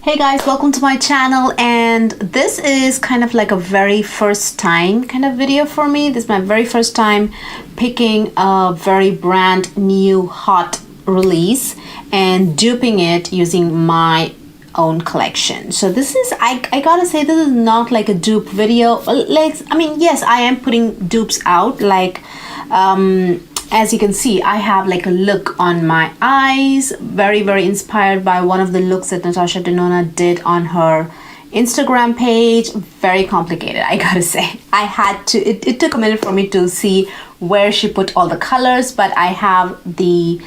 Hey guys, welcome to my channel, and this is kind of like a very first time kind of video for me. This is my very first time picking a very brand new hot release and duping it using my own collection. So this is, I gotta say, this is not like a dupe video. Yes, I am putting dupes out, like as you can see, I have like a look on my eyes, very inspired by one of the looks that Natasha Denona did on her Instagram page. Very complicated, I gotta say. I had to, it took a minute for me to see where she put all the colors, but I have the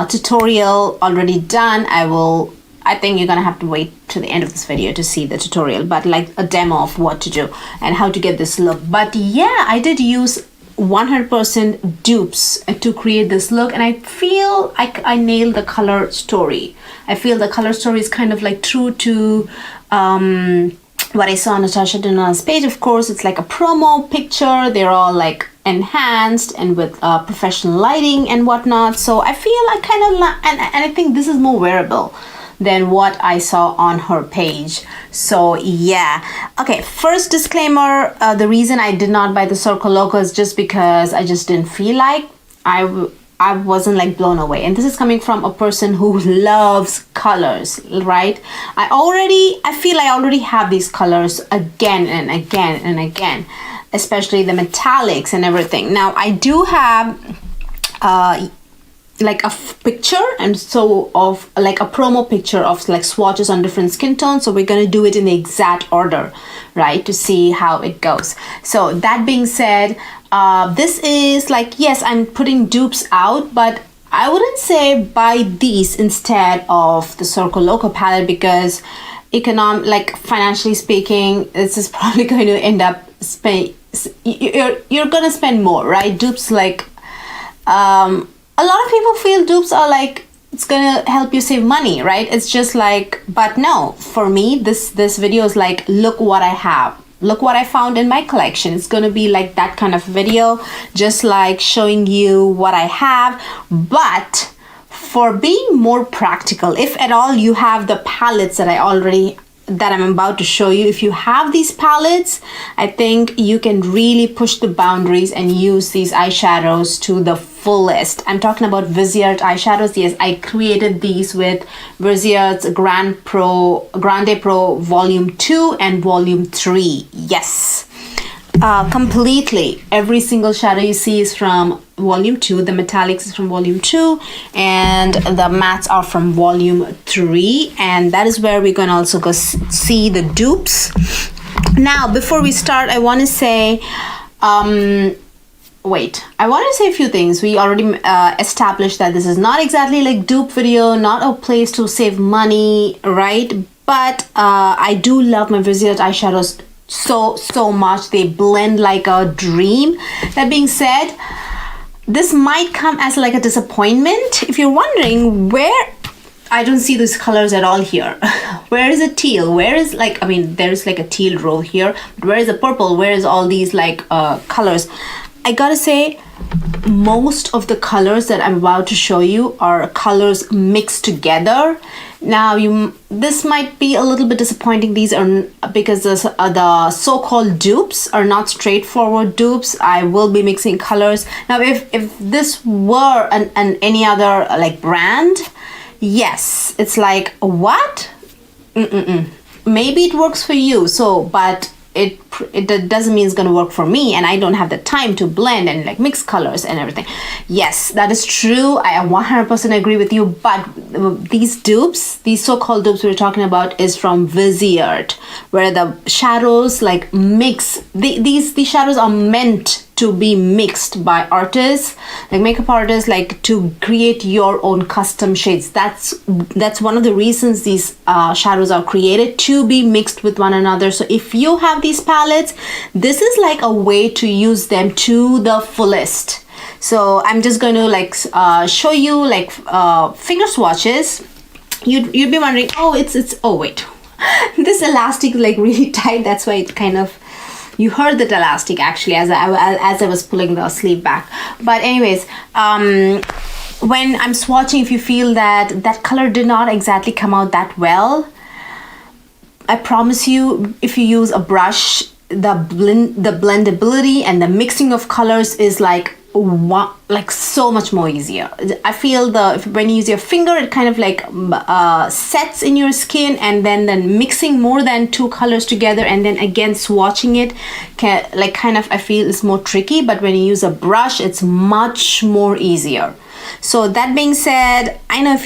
tutorial already done. I think you're gonna have to wait to the end of this video to see the tutorial, but like a demo of what to do and how to get this look. But yeah, I did use 100% dupes to create this look, and I feel I nailed the color story. I feel the color story is kind of like true to what I saw on Natasha Denona's page. Of course, it's like a promo picture. They're all like enhanced and with professional lighting and whatnot. So I feel I kind of and I think this is more wearable than what I saw on her page. So yeah, okay, first disclaimer, the reason I did not buy the Circo Loco is just because I just didn't feel like. I wasn't like blown away, and this is coming from a person who loves colors, right? I feel I already have these colors again and again and again, especially the metallics and everything. Now I do have like a picture, and so of like a promo picture of like swatches on different skin tones. So we're gonna do it in the exact order, right, to see how it goes. So that being said, this is like, yes, I'm putting dupes out, but I wouldn't say buy these instead of the Circo Loco palette, because like financially speaking, this is probably going to end up you're gonna spend more, right? Dupes, like a lot of people feel dupes are like, it's gonna help you save money, right? It's just like, but no, for me, this video is like, look what I have. Look what I found in my collection. It's gonna be like that kind of video, just like showing you what I have. But for being more practical, if at all you have the palettes that I'm about to show you, if you have these palettes, I think you can really push the boundaries and use these eyeshadows to the fullest. I'm talking about Viseart eyeshadows. Yes, I created these with Viseart's Grande Pro Volume 2 and Volume 3. Yes. Completely every single shadow you see is from Volume 2, the metallics is from Volume 2, and the mattes are from Volume 3, and that is where we're gonna also go see the dupes. Now before we start, I want to say I want to say a few things. We already established that this is not exactly like dupe video, not a place to save money, right? But I do love my Viseart eyeshadows so much. They blend like a dream. That being said, this might come as like a disappointment if you're wondering where I don't see these colors at all here. Where is the teal? Where is, like, I mean, there's like a teal row here, but where is the purple? Where is all these like colors? I gotta say, most of the colors that I'm about to show you are colors mixed together. Now this might be a little bit disappointing. These are because the so-called dupes are not straightforward dupes. I will be mixing colors. Now if this were any other like brand, yes, it's like, what? Maybe it works for you. So, but it doesn't mean it's gonna work for me, and I don't have the time to blend and like mix colors and everything. Yes, that is true. I 100% agree with you. But these dupes, these so-called dupes we're talking about, is from Viseart, where the shadows like mix. These shadows are meant to be mixed by artists, like makeup artists, like to create your own custom shades. That's one of the reasons these shadows are created, to be mixed with one another. So if you have these palettes, this is like a way to use them to the fullest. So I'm just going to like show you like finger swatches. You'd be wondering, oh, oh wait, this elastic is like really tight. That's why it kind of, you heard that elastic actually as I was pulling the sleeve back. But anyways, when I'm swatching, if you feel that color did not exactly come out that well, I promise you, if you use a brush, the blendability and the mixing of colors is like so much more easier. I feel when you use your finger, it kind of like sets in your skin, and then mixing more than two colors together and then again swatching it I feel is more tricky. But when you use a brush, it's much more easier. So that being said, I know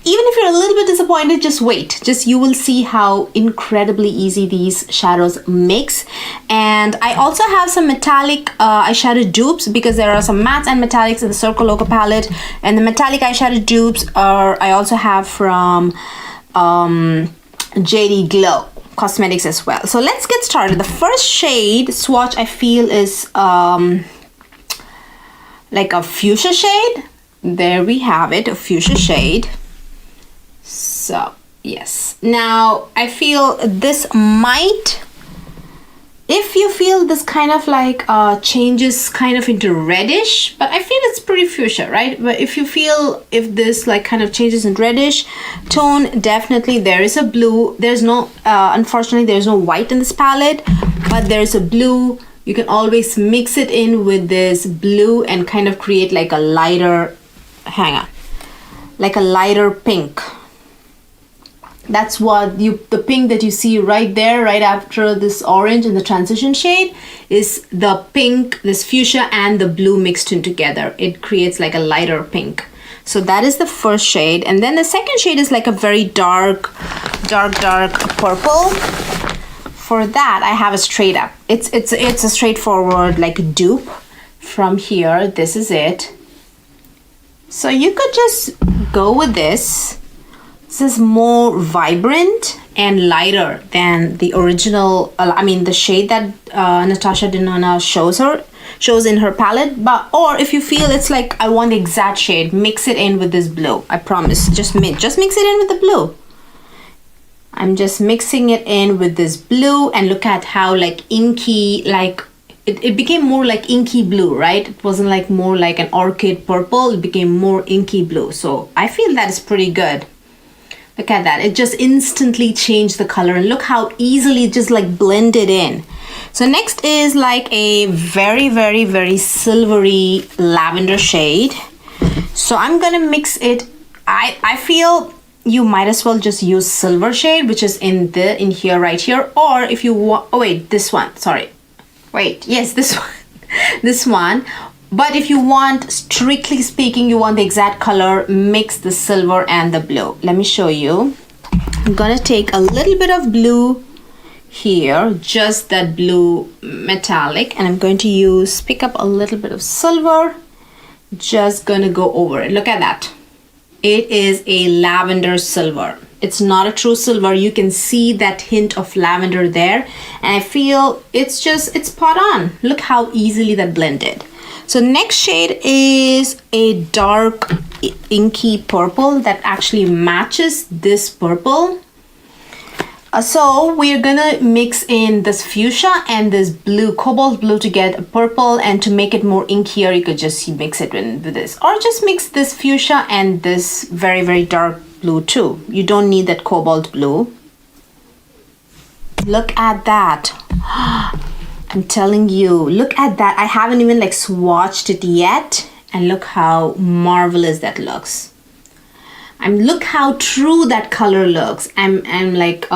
even if you're a little bit disappointed, just wait. You will see how incredibly easy these shadows mix. And I also have some metallic eyeshadow dupes, because there are some mattes and metallics in the Circo Loco palette. And the metallic eyeshadow dupes I also have from JD Glow Cosmetics as well. So let's get started. The first shade swatch I feel is like a fuchsia shade. There we have it, a fuchsia shade. So yes, now I feel this might, if you feel this kind of like changes kind of into reddish, but I feel it's pretty fuchsia, right? But if you feel if this like kind of changes in reddish tone, definitely there is a blue. There's no unfortunately there's no white in this palette, but there's a blue. You can always mix it in with this blue and kind of create like a lighter, like a lighter pink. That's what the pink that you see right there, right after this orange in the transition shade, is the pink, this fuchsia and the blue mixed in together. It creates like a lighter pink. So that is the first shade. And then the second shade is like a very dark purple. For that, I have a straight up. It's a straightforward like dupe from here. This is it. So you could just go with this. This is more vibrant and lighter than the original, the shade that Natasha Denona shows in her palette. Or if you feel it's like, I want the exact shade, mix it in with this blue. I promise, just mix it in with the blue. I'm just mixing it in with this blue, and look at how like inky, like it became more like inky blue, right? It wasn't like more like an orchid purple, it became more inky blue. So I feel that is pretty good. Look at that, it just instantly changed the color, and look how easily it just like blended in. So next is like a very silvery lavender shade. So I'm gonna mix it. I feel you might as well just use silver shade, which is in here right here, or if you want, oh wait, this one, sorry. Wait, yes, this one. This one. But if you want, strictly speaking, you want the exact color, mix the silver and the blue. Let me show you. I'm gonna take a little bit of blue here, just that blue metallic, and I'm going to pick up a little bit of silver, just gonna go over it. Look at that. It is a lavender silver. It's not a true silver. You can see that hint of lavender there, and I feel it's spot on. Look how easily that blended. So next shade is a dark inky purple that actually matches this purple. So we're gonna mix in this fuchsia and this blue, cobalt blue, to get a purple, and to make it more inkier, you could just mix it in with this, or just mix this fuchsia and this very dark blue too. You don't need that cobalt blue. Look at that. I'm telling you, look at that. I haven't even like swatched it yet, and look how marvelous that looks. Look how true that color looks. I'm like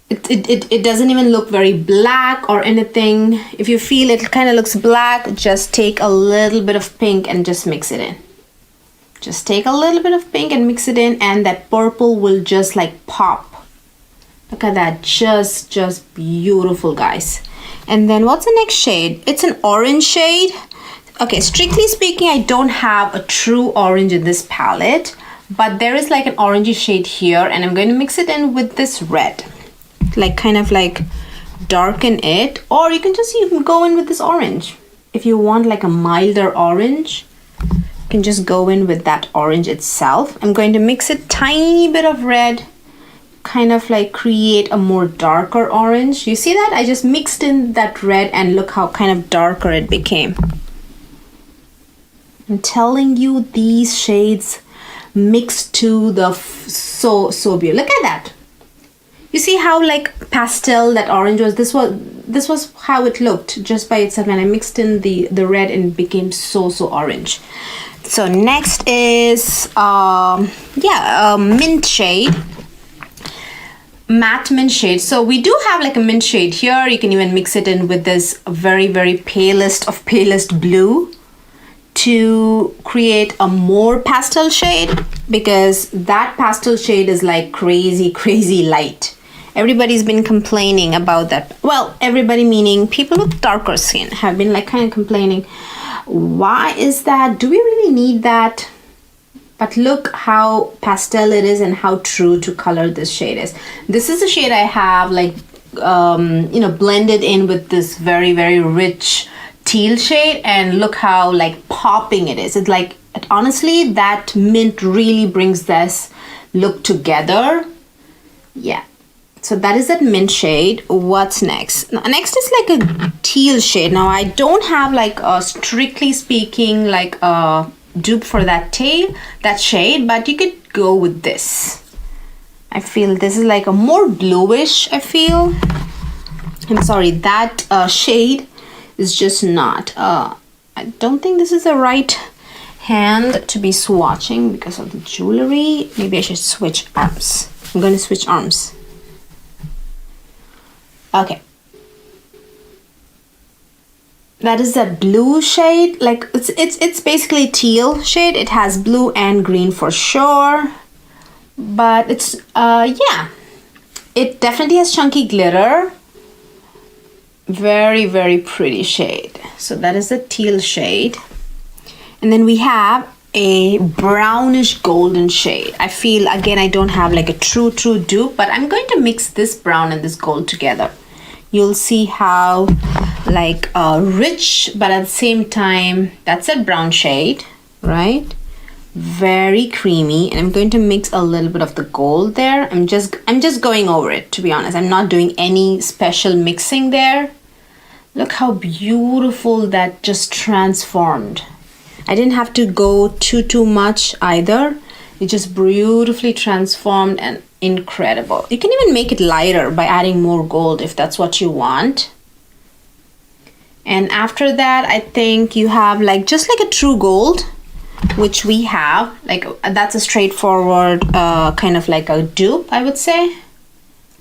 it doesn't even look very black or anything. If you feel it kind of looks black, just take a little bit of pink and just mix it in. Just take a little bit of pink and mix it in, and that purple will just like pop. Look at that, just beautiful, guys. And then what's the next shade? It's an orange shade. Okay, strictly speaking, I don't have a true orange in this palette, but there is like an orangey shade here, and I'm going to mix it in with this red, like kind of like darken it, or you can just even go in with this orange. If you want like a milder orange, you can just go in with that orange itself. I'm going to mix a tiny bit of red, kind of like create a more darker orange. You see that? I just mixed in that red, and look how kind of darker it became. I'm telling you, these shades mixed to the so beautiful. Look at that. You see how like pastel that orange was? This was how it looked just by itself, and I mixed in the red and it became so orange. So next is mint shade, matte mint shade. So we do have like a mint shade here. You can even mix it in with this very palest of palest blue to create a more pastel shade, because that pastel shade is like crazy light. Everybody's been complaining about that. Well, everybody meaning people with darker skin have been like kind of complaining, why is that? Do we really need that? But look how pastel it is and how true to color this shade is. This is the shade I have like blended in with this very rich teal shade, and look how like popping it is. It's like, honestly, that mint really brings this look together. Yeah. So that is that mint shade. What's next? Next is like a teal shade. Now I don't have like a, strictly speaking, like a dupe for that shade, but you could go with this. I feel this is like a more bluish, I feel. I'm sorry, that shade is just not. I don't think this is the right hand to be swatching because of the jewelry. Maybe I should switch arms. I'm going to switch arms. Okay, that is that blue shade. Like it's basically teal shade. It has blue and green for sure, but it's yeah, it definitely has chunky glitter. Very pretty shade. So that is the teal shade, and then we have a brownish golden shade. I feel again I don't have like a true dupe, but I'm going to mix this brown and this gold together. You'll see how like rich, but at the same time, that's a brown shade, right? Very creamy, and I'm going to mix a little bit of the gold there. I'm just going over it, to be honest. I'm not doing any special mixing there. Look how beautiful that just transformed. I didn't have to go too much either. It just beautifully transformed and incredible. You can even make it lighter by adding more gold if that's what you want. And after that, I think you have like just like a true gold, which we have. Like that's a straightforward kind of like a dupe, I would say.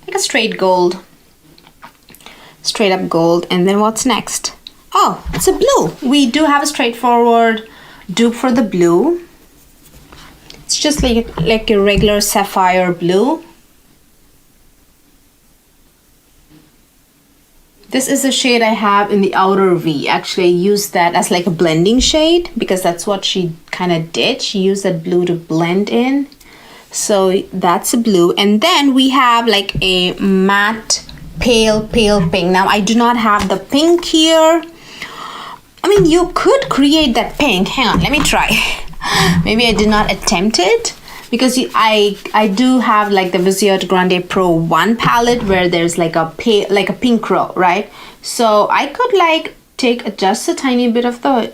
Like a straight gold. Straight up gold. And then what's next? Oh, it's a blue. We do have a straightforward dupe for the blue. It's just like a regular sapphire blue. This is the shade I have in the outer V. Actually, I used that as like a blending shade because that's what she kind of did. She used that blue to blend in. So that's a blue. And then we have like a matte pale pink. Now I do not have the pink here. I mean, you could create that pink. Hang on, let me try. Maybe I did not attempt it because I do have like the Viseart Grande Pro 1 palette where there's like a pink row, right? So I could like take just a tiny bit of the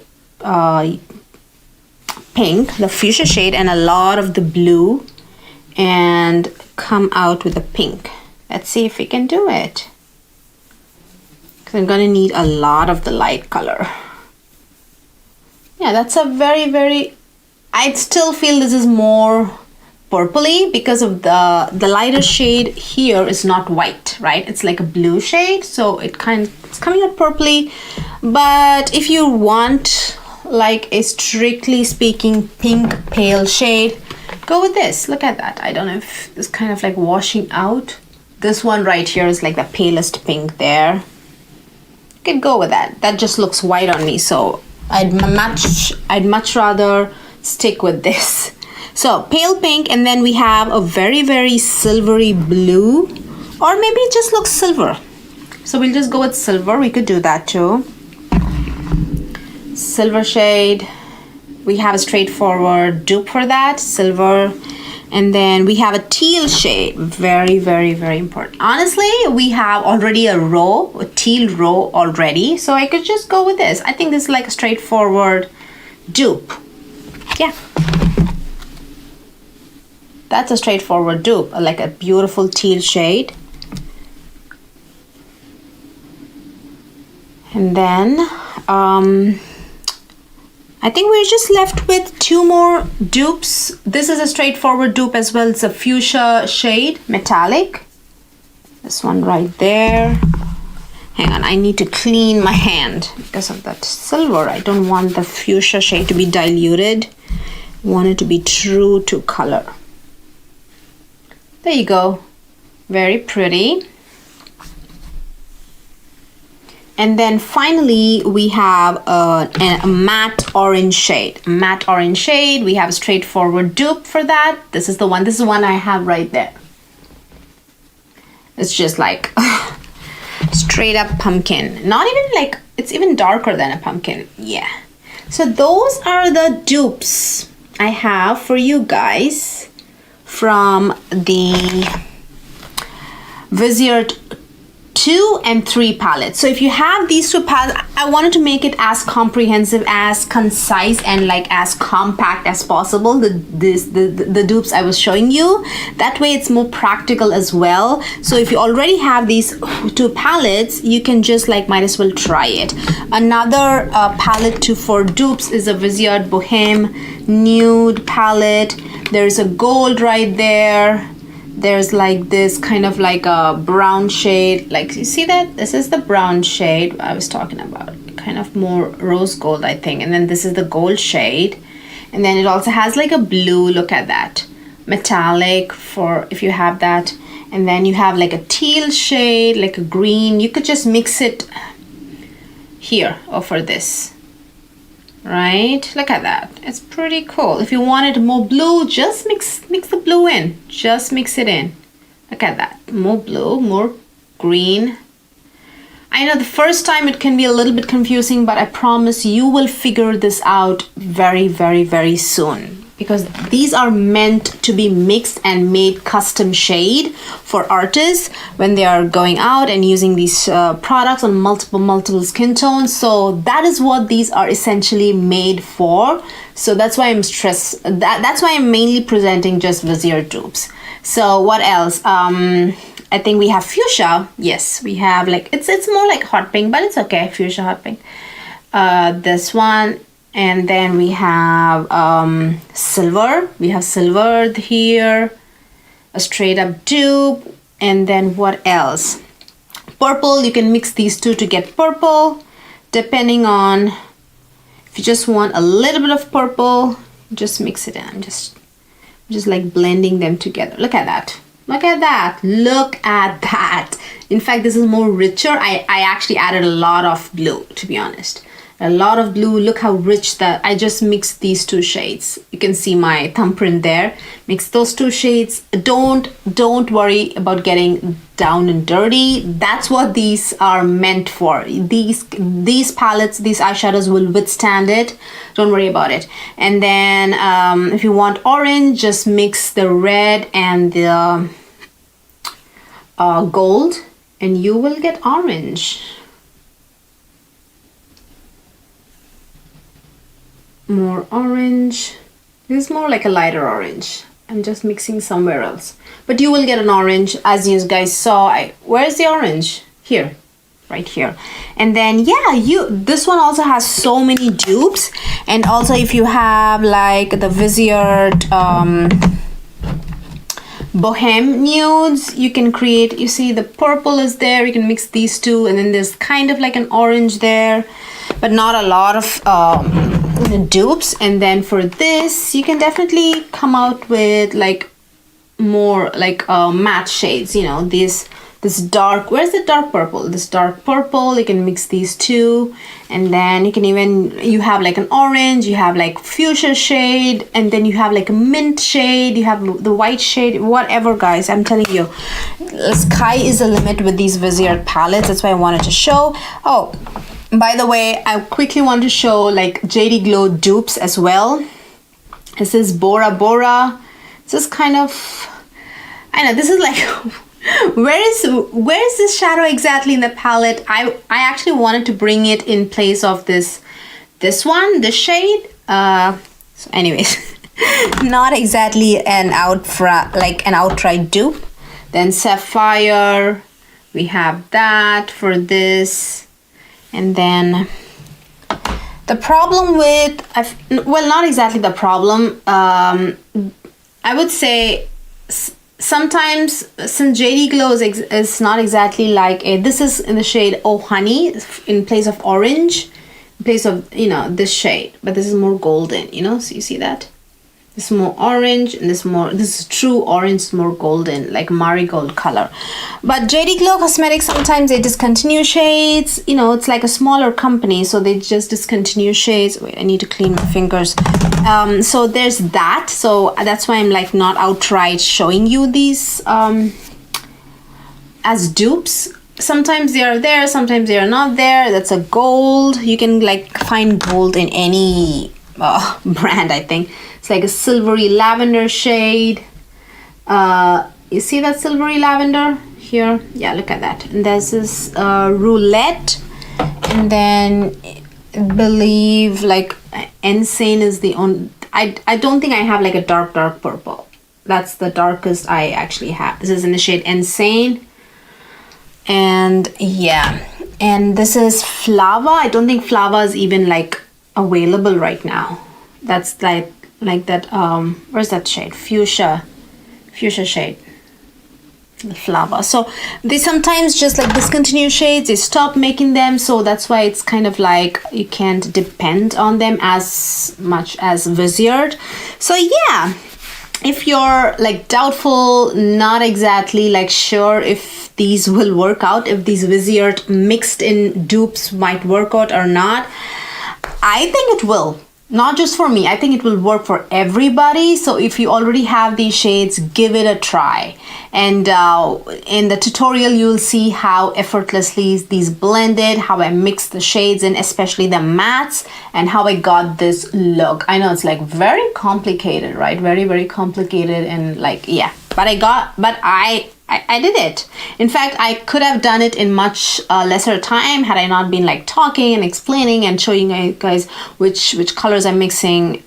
pink, the fuchsia shade, and a lot of the blue and come out with a pink. Let's see if we can do it. Because I'm gonna need a lot of the light color. Yeah, that's a very, I still feel this is more purpley because of the lighter shade here is not white, right? It's like a blue shade, so it's coming out purpley. But if you want like a strictly speaking pink pale shade, go with this. Look at that. I don't know if it's kind of like washing out. This one right here is like the palest pink there. You can go with that. That just looks white on me, so I'd much rather stick with this. So pale pink, and then we have a very silvery blue, or maybe it just looks silver. So we'll just go with silver. We could do that too. Silver shade. We have a straightforward dupe for that, silver. And then we have a teal shade, very important. Honestly, we have already a teal row already, so I could just go with this. I think this is like a straightforward dupe. Yeah. That's a straightforward dupe, like a beautiful teal shade. And then I think we're just left with 2 more dupes. This is a straightforward dupe as well. It's a fuchsia shade, metallic. This one right there. Hang on, I need to clean my hand because of that silver. I don't want the fuchsia shade to be diluted. I want it to be true to color. There you go. Very pretty. And then finally, we have a matte orange shade. Matte orange shade. We have a straightforward dupe for that. This is the one. This is the one I have right there. It's just like straight up pumpkin. Not even like, it's even darker than a pumpkin. Yeah. So those are the dupes I have for you guys from the Viseart 2 and 3 palettes. So if you have these 2 palettes, I wanted to make it as comprehensive, as concise, and like as compact as possible, the dupes I was showing you. That way it's more practical as well. So if you already have these 2 palettes, you can just like might as well try it. Another palette for dupes is a Viseart Boheme nude palette. There's a gold right there. There's like this kind of like a brown shade, like you see that? This is the brown shade I was talking about, kind of more rose gold, I think. And then this is the gold shade. And then it also has like a blue, look at that, metallic for if you have that. And then you have like a teal shade, like a green. You could just mix it here or for this. Right, look at that. It's pretty cool. If you wanted more blue, just mix the blue in. Just mix it in. Look at that. More blue, more green. I know the first time it can be a little bit confusing, but I promise you will figure this out very, very, very soon. Because these are meant to be mixed and made custom shade for artists when they are going out and using these products on multiple skin tones. So that is what these are essentially made for. So that's why I'm that's why I'm mainly presenting just Viseart dupes. So what else? I think we have fuchsia. Yes, we have like it's more like hot pink, but it's okay. Fuchsia hot pink. This one. And then we have silver. We have silver here, a straight up dupe. And then what else? Purple. You can mix these 2 to get purple, depending on if you just want a little bit of purple. Just mix it in. I'm just like blending them together. Look at that. Look at that. Look at that. In fact, this is more richer. I actually added a lot of blue, to be honest. A lot of blue. Look how rich that I just mixed these 2 shades. You can see my thumbprint there. Mix those 2 shades. Don't worry about getting down and dirty. That's what these are meant for. These palettes, these eyeshadows will withstand it. Don't worry about it. And then if you want orange, just mix the red and the gold and you will get orange. More orange. This is more like a lighter orange. I'm just mixing somewhere else, but you will get an orange as you guys saw. Where's the orange? Here, right here. And then yeah, this one also has so many dupes. And also if you have like the Viseart Boheme nudes, you can create, you see the purple is there, you can mix these 2, and then there's kind of like an orange there, but not a lot of dupes. And then for this, you can definitely come out with like more like matte shades, you know, this dark, where's the dark purple? This dark purple, you can mix these 2, and then you can you have like an orange, you have like fuchsia shade, and then you have like a mint shade, you have the white shade, whatever guys. I'm telling you, sky is the limit with these Viseart palettes. That's why I wanted to show. Oh, by the way, I quickly want to show like JD Glow dupes as well. This is Bora Bora. This is kind of, I know this is like where is this shadow exactly in the palette? I actually wanted to bring it in place of this shade. So anyways, Not exactly an outright dupe. Then Sapphire, we have that for this. And then the problem with, well, not exactly the problem. I would say sometimes, since JD Glow is not exactly like a, this is in the shade Oh Honey in place of orange, in place of, you know, this shade, but this is more golden, you know, so you see that? This is more orange, and this is true orange, more golden, like marigold color. But JD Glow Cosmetics, sometimes they discontinue shades. You know, it's like a smaller company, so they just discontinue shades. Wait, I need to clean my fingers. So there's that. So that's why I'm like not outright showing you these as dupes. Sometimes they are there, sometimes they are not there. That's a gold. You can like find gold in any brand, I think. It's like a silvery lavender shade. You see that silvery lavender here? Yeah, look at that. And there's this roulette, and then I believe like Sane is the only. I don't think I have like a dark purple. That's the darkest I actually have. This is in the shade Sane. And yeah, and this is Flava. I don't think Flava is even like available right now. That's like that, where's that shade? Fuchsia shade, Flava. So they sometimes just like discontinue shades, they stop making them, so that's why it's kind of like you can't depend on them as much as Viseart. So yeah, if you're like doubtful, not exactly like sure if these will work out, if these Viseart mixed in dupes might work out or not, I think it will. Not just for me, I think it will work for everybody. So if you already have these shades, give it a try. And in the tutorial, you'll see how effortlessly these blended, how I mixed the shades in, especially the mattes, and how I got this look. I know it's like very complicated, right? Very, very complicated, and like, yeah. But I did it. In fact, I could have done it in much lesser time had I not been like talking and explaining and showing you guys which colors I'm mixing.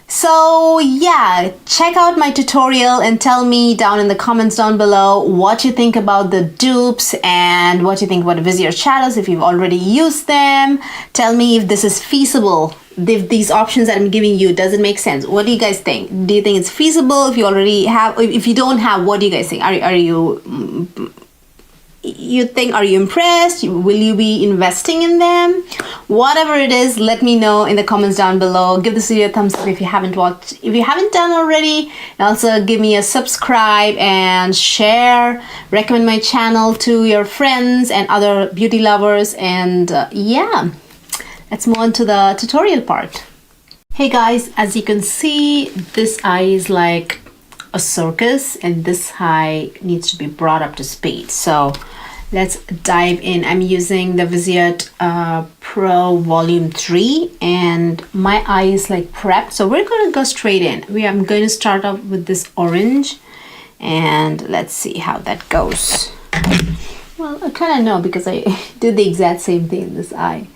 So yeah, check out my tutorial and tell me down in the comments down below what you think about the dupes and what you think about Viseart shadows if you've already used them. Tell me if this is feasible. If these options that I'm giving you, does it make sense? What do you guys think? Do you think it's feasible? If you already have, if you don't have, what do you guys think? Are you impressed? Will you be investing in them? Whatever it is, let me know in the comments down below. Give this video a thumbs up if you haven't watched, if you haven't done already, and also give me a subscribe and share. Recommend my channel to your friends and other beauty lovers. And yeah, let's move on to the tutorial part. Hey guys, as you can see, this eye is like a circus, and this eye needs to be brought up to speed. So let's dive in. I'm using the Viseart Pro Volume 3, and my eye is like prepped. So we're going to go straight in. I'm going to start off with this orange, and let's see how that goes. Well, I kind of know because I did the exact same thing in this eye.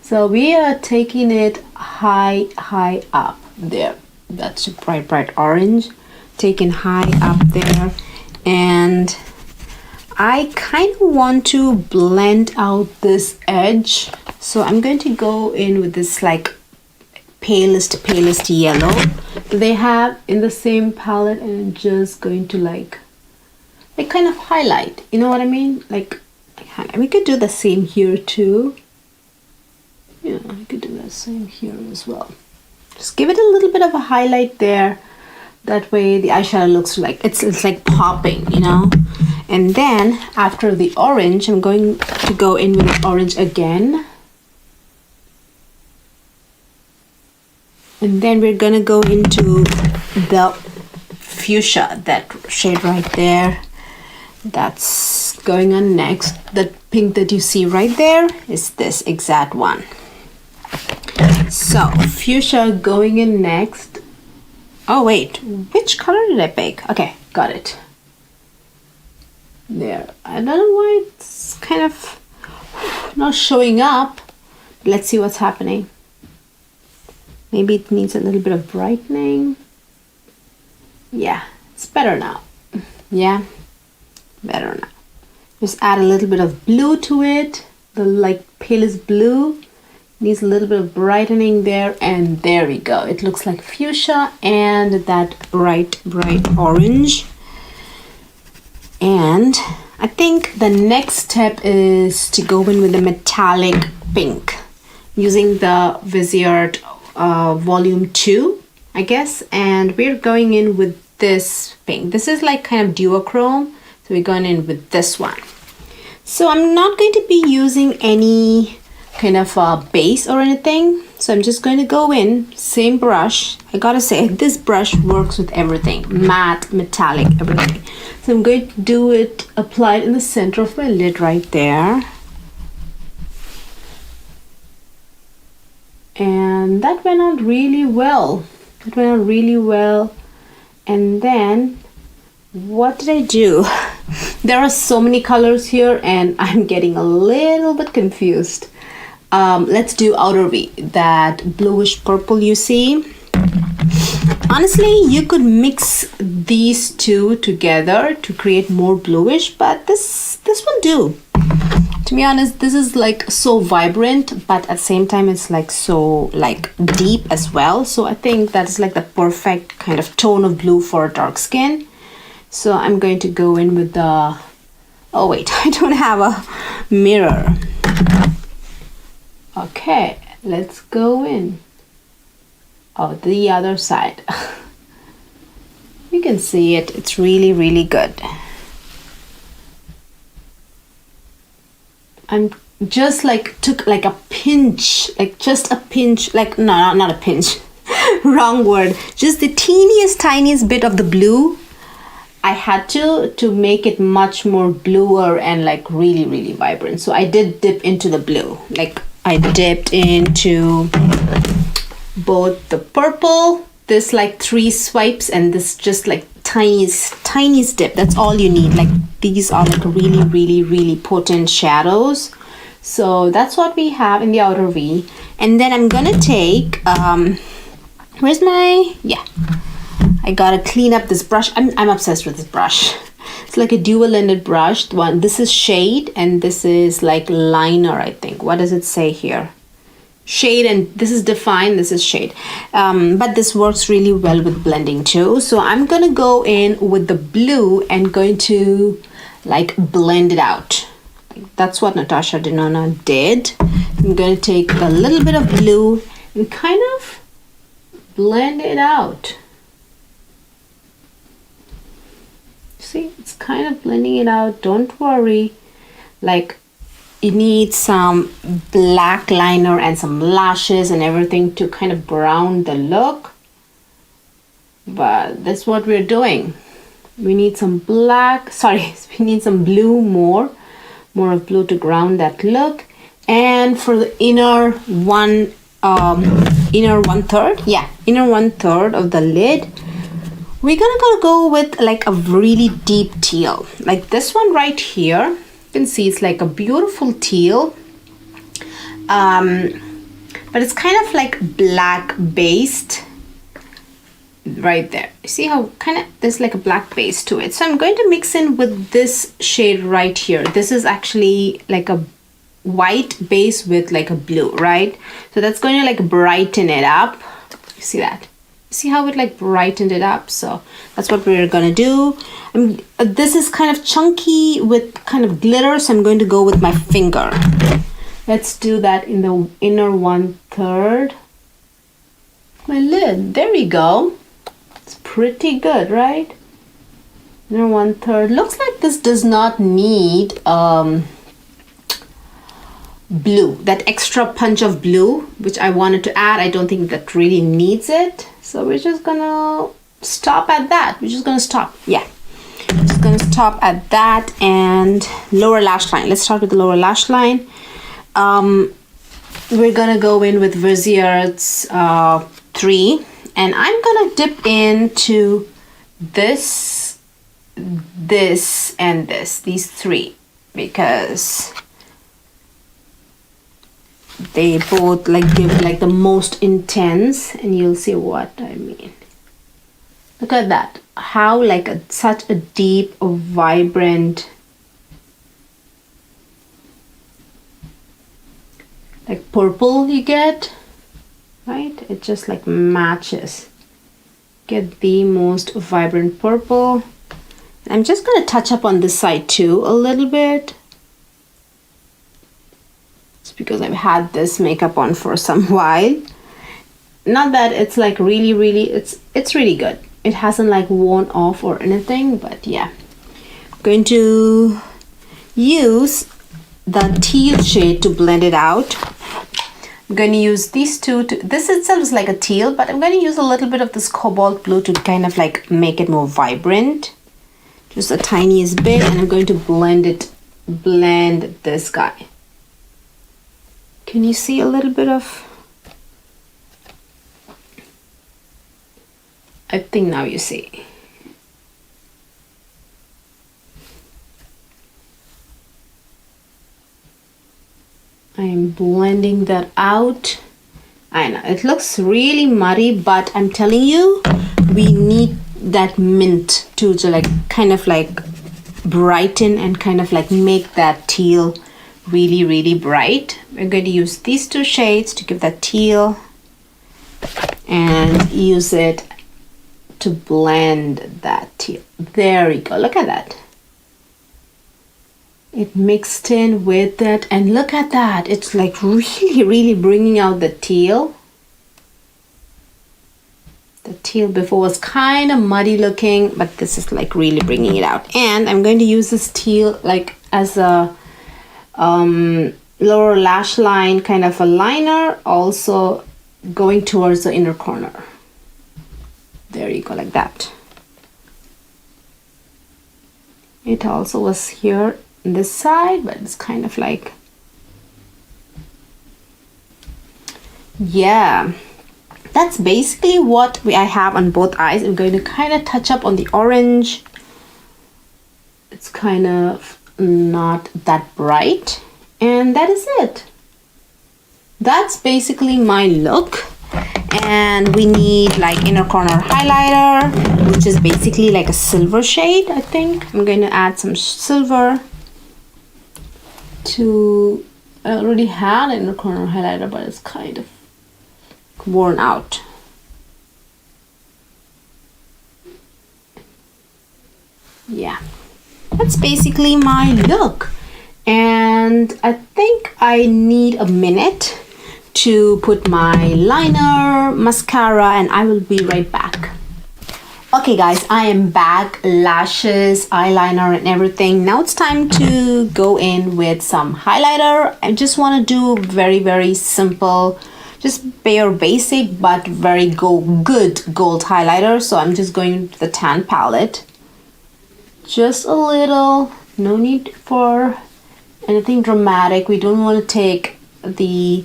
So we are taking it high up there. That's a bright orange. Taken high up there, and I kind of want to blend out this edge, so I'm going to go in with this like palest yellow that they have in the same palette, and I'm just going to like kind of highlight, you know what I mean? Like we could do the same here too. Yeah, I could do the same here as well. Just give it a little bit of a highlight there. That way the eyeshadow looks like it's like popping, you know. And then after the orange, I'm going to go in with the orange again. And then we're gonna go into the fuchsia, that shade right there. That's going on next. The pink that you see right there is this exact one. So fuchsia going in next. Oh wait, which color did I pick? Okay, got it. There. I don't know why it's kind of not showing up. Let's see what's happening. Maybe it needs a little bit of brightening. Yeah, it's better now. Yeah, better now. Just add a little bit of blue to it. The like palest blue. Needs a little bit of brightening there, and there we go. It looks like fuchsia and that bright orange. And I think the next step is to go in with the metallic pink using the Viseart volume 2, I guess, and we're going in with this pink. This is like kind of duochrome, so we're going in with this one. So I'm not going to be using any kind of base or anything, so I'm just going to go in, same brush. I gotta say, this brush works with everything, matte, metallic, everything. So I'm going to do it, apply it in the center of my lid right there. And that went on really well. It went on really well. And then what did I do? There are so many colors here and I'm getting a little bit confused. Let's do outer V, that bluish purple you see. Honestly, you could mix these two together to create more bluish, but this will do. To be honest, this is like so vibrant, but at the same time it's like so like deep as well. So I think that's like the perfect kind of tone of blue for dark skin. So I'm going to go in with the, oh wait, I don't have a mirror. Okay, let's go in. Oh, the other side. You can see it, it's really, really good. I'm just like took like a pinch, like just a pinch, like no, not a pinch, wrong word. Just the tiniest bit of the blue. I had to make it much more bluer and like really, really vibrant. So I did dip into the blue. Like I dipped into both the purple, this like 3 swipes, and this just like tiniest dip. That's all you need. Like these are like really, really, really potent shadows. So that's what we have in the outer V. And then I'm gonna take where's my, yeah, I gotta clean up this brush. I'm obsessed with this brush. It's like a dual-ended brush. One, this is shade and this is like liner, I think. What does it say here? Shade, and this is define, this is shade. But this works really well with blending too. So I'm gonna go in with the blue and going to like blend it out. That's what Natasha Denona did. I'm gonna take a little bit of blue and kind of blend it out. See, it's kind of blending it out. Don't worry. Like, you need some black liner and some lashes and everything to kind of ground the look. But that's what we're doing. We need some black, sorry, we need some blue, more of blue to ground that look. And for the inner one third, yeah, inner 1/3 of the lid, we're gonna go with like a really deep teal, like this one right here. You can see it's like a beautiful teal, but it's kind of like black based right there. You see how kind of there's like a black base to it. So I'm going to mix in with this shade right here. This is actually like a white base with like a blue, right? So that's going to like brighten it up. You see that? See how it like brightened it up? So that's what we're gonna do. This is kind of chunky with kind of glitter, so I'm going to go with my finger. Let's do that in the inner 1/3. My lid, there we go. It's pretty good, right? Inner 1/3. Looks like this does not need blue, that extra punch of blue which I wanted to add. I don't think that really needs it, so we're just gonna stop at that. We're just gonna stop, yeah, just gonna stop at that. And lower lash line, let's start with the lower lash line. We're gonna go in with Viseart's 3, and I'm gonna dip into this, and these 3, because they both like give like the most intense, and you'll see what I mean. Look at that, how like such a deep, vibrant, like purple you get, right? It just like matches. Get the most vibrant purple. I'm just going to touch up on this side too a little bit. It's because I've had this makeup on for some while. Not that it's like really, it's really good. It hasn't like worn off or anything, but yeah. I'm going to use the teal shade to blend it out. I'm going to use these two to, this itself is like a teal, but I'm going to use a little bit of this cobalt blue to kind of like make it more vibrant. Just the tiniest bit, and I'm going to blend this guy. Can you see a little bit of, I think now you see. I am blending that out. I know it looks really muddy, but I'm telling you, we need that mint to like kind of like brighten and kind of like make that teal really bright. We're going to use these two shades to give that teal and use it to blend that teal. There we go. Look at that. It mixed in with that, and look at that. It's like really bringing out the teal. The teal before was kind of muddy looking, but this is like really bringing it out. And I'm going to use this teal like as a lower lash line kind of a liner, also going towards the inner corner. There you go, like that. It also was here on this side, but it's kind of like, yeah. That's basically what I have on both eyes. I'm going to kind of touch up on the orange. It's kind of not that bright. And that is it. That's basically my look. And we need like inner corner highlighter, which is basically like a silver shade, I think. I'm going to add some silver to, I already had an inner corner highlighter, but it's kind of worn out. Yeah, that's basically my look, and I think I need a minute to put my liner, mascara, and I will be right back. Okay guys, I am back. Lashes, eyeliner, and everything. Now it's time to go in with some highlighter. I just want to do very simple, just bare basic but very good gold highlighter. So I'm just going to the tan palette, just a little, no need for anything dramatic. We don't want to take the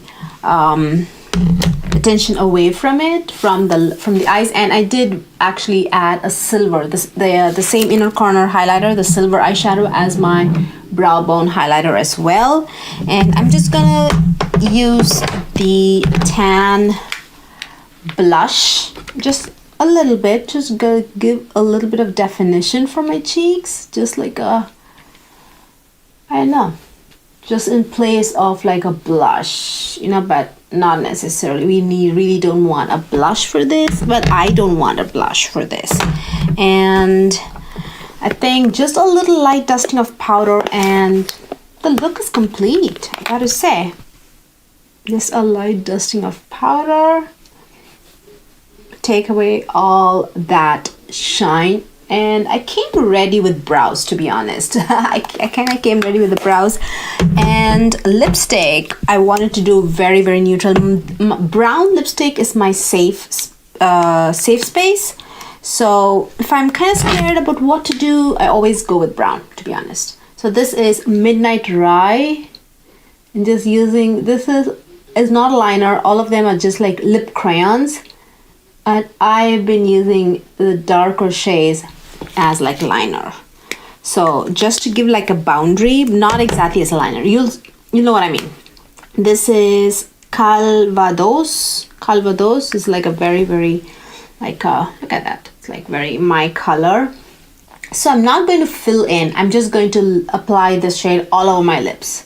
attention away from it, from the eyes. And I did actually add a silver, the same inner corner highlighter, the silver eyeshadow as my brow bone highlighter as well. And I'm just gonna use the tan blush, just a little bit, just gonna give a little bit of definition for my cheeks, just like a, I don't know, just in place of like a blush, you know, but not necessarily. We really don't want a blush for this, but I don't want a blush for this. And I think just a little light dusting of powder and the look is complete, I gotta say. Just a light dusting of powder, take away all that shine. And I came ready with brows, to be honest. I kind of came ready with the brows. And lipstick, I wanted to do very neutral. Brown lipstick is my safe space. So if I'm kind of scared about what to do, I always go with brown, to be honest. So this is Midnight Rye. And just using, this is not a liner. All of them are just like lip crayons. And I've been using the darker shades as like liner. So just to give like a boundary, not exactly as a liner. You'll know what I mean. This is Calvados. Calvados is like a very, very, like, look at that. It's like very my color. So I'm not going to fill in. I'm just going to apply this shade all over my lips.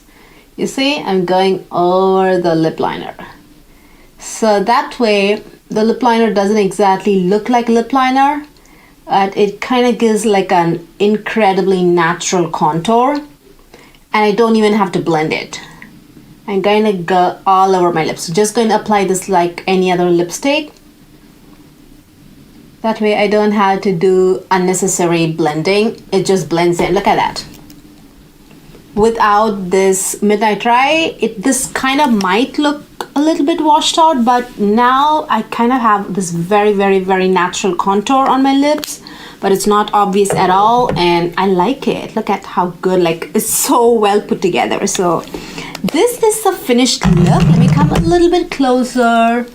You see, I'm going over the lip liner. So that way, the lip liner doesn't exactly look like lip liner. It kind of gives like an incredibly natural contour. And I don't even have to blend it. I'm going to go all over my lips. Just going to apply this like any other lipstick. That way I don't have to do unnecessary blending. It just blends in. Look at that. Without this Midnight Rye, this kind of might look a little bit washed out, but now I kind of have this very, very, very natural contour on my lips, but it's not obvious at all, and I like it. Look at how good, like, it's so well put together. So this is the finished look. Let me come a little bit closer.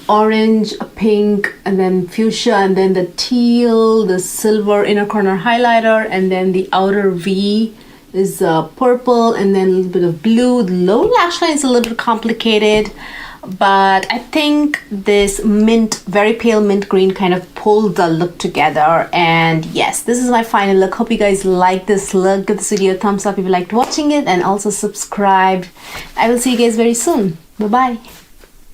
Orange, pink, and then fuchsia, and then the teal, the silver inner corner highlighter, and then the outer V is purple, and then a little bit of blue. The lower lash line is a little bit complicated, but I think this mint, very pale mint green kind of pulled the look together. And yes, this is my final look. Hope you guys like this look. Give this video a thumbs up if you liked watching it, and also subscribe. I will see you guys very soon. Bye bye.